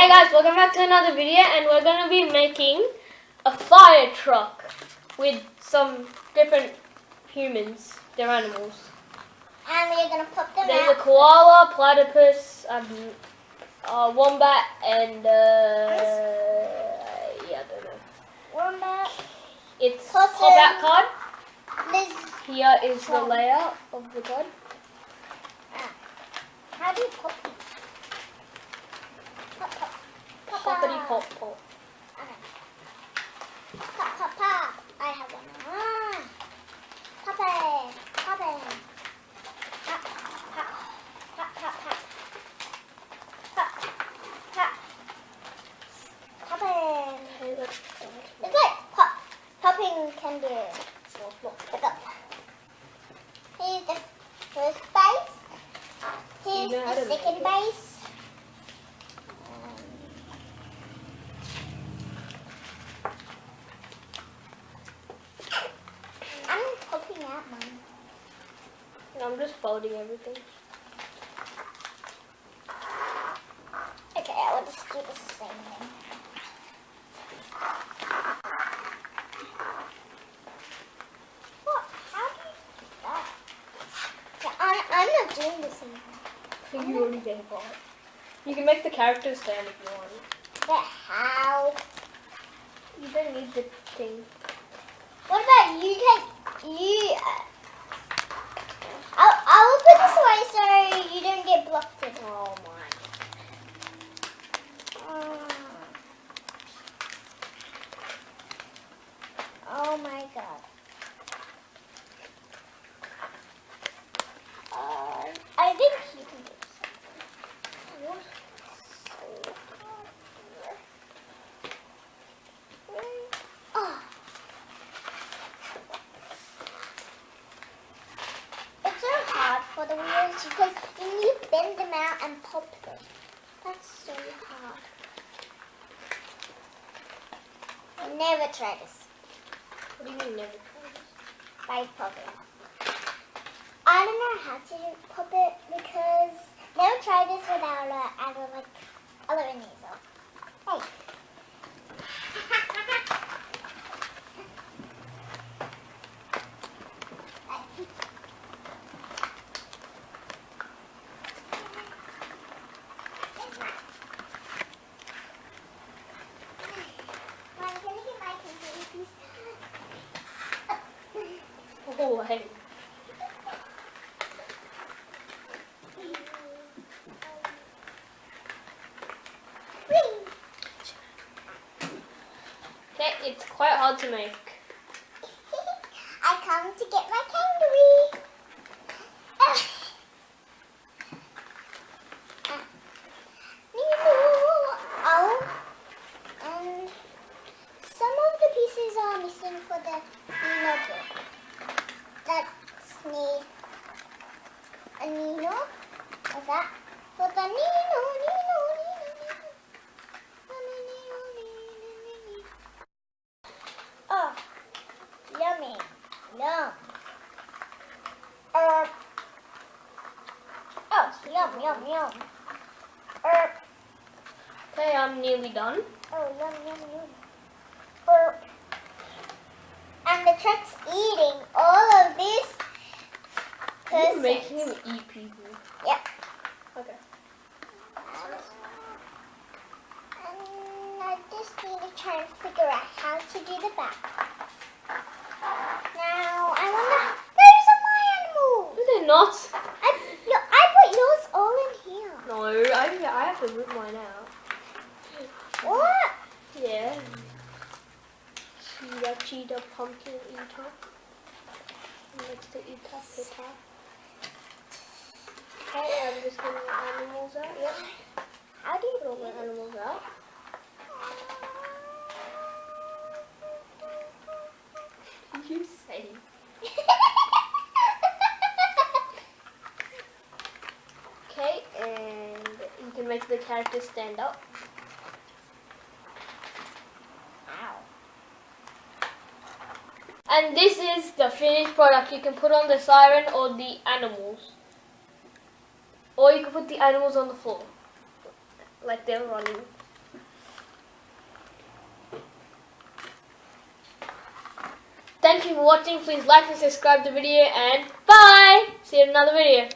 Hey guys, welcome back to another video, and we're going to be making a fire truck with some different humans. They're animals. And we're going to put them There's out. a koala, platypus, wombat, and yeah, I don't know. Wombat. It's Possum. pop-out card. This. Here is the layout of the card. How do you pop it? Pop, pop. Poppity pop pop. Okay. Pop, pop, pop. I have one. Pop it. Pop it. Pop, pop. Pop, pop, pop. Pop, pop. Pop it. Okay, let's It's like popping candy. Pick up. Here's the first base. Here's the second base. I'm popping out mine. I'm just folding everything. Okay, I will just do the same thing. What? How do you do that? Yeah, I'm not doing this anymore. You already did it. You can make the characters stand if you want. But how? You don't need the thing. What about you I will put this away so you don't get blocked in. Oh my. Oh my god. I think you can do this. What? So hard. Oh. It's so hard for the wheels because you need to bend them out and pop them. That's so hard. Never try this. What do you mean never try this? By popping. I don't know how to pop it because never tried this without other needle. Hey. Oh, hey. Okay, it's quite hard to make. I come to get my kangaroo. Oh, and some of the pieces are missing for the notebook. That's need a Nino. What's that? For the Nino. Oh, yummy. Yum. Oh, yum. Okay, I'm nearly done. Oh, yum. And the truck's eating all of this. You're making him eat people. Yep. Okay. And I just need to try and figure out how to do the back. Now, I wonder, those are my animals. No, they're not. I put yours all in here. No, I have to rip mine out. What? Yeah. Cheetah, pumpkin eater. Next to eater. Okay, I'm just getting the animals out. Yep. How do you Put all my animals out. What did you say? Okay, and you can make the characters stand up. Ow. And this is the finished product. You can put on the siren or the animals. Or you can put the animals on the floor. Like they're running. Thank you for watching. Please like and subscribe the video, and bye. See you in another video.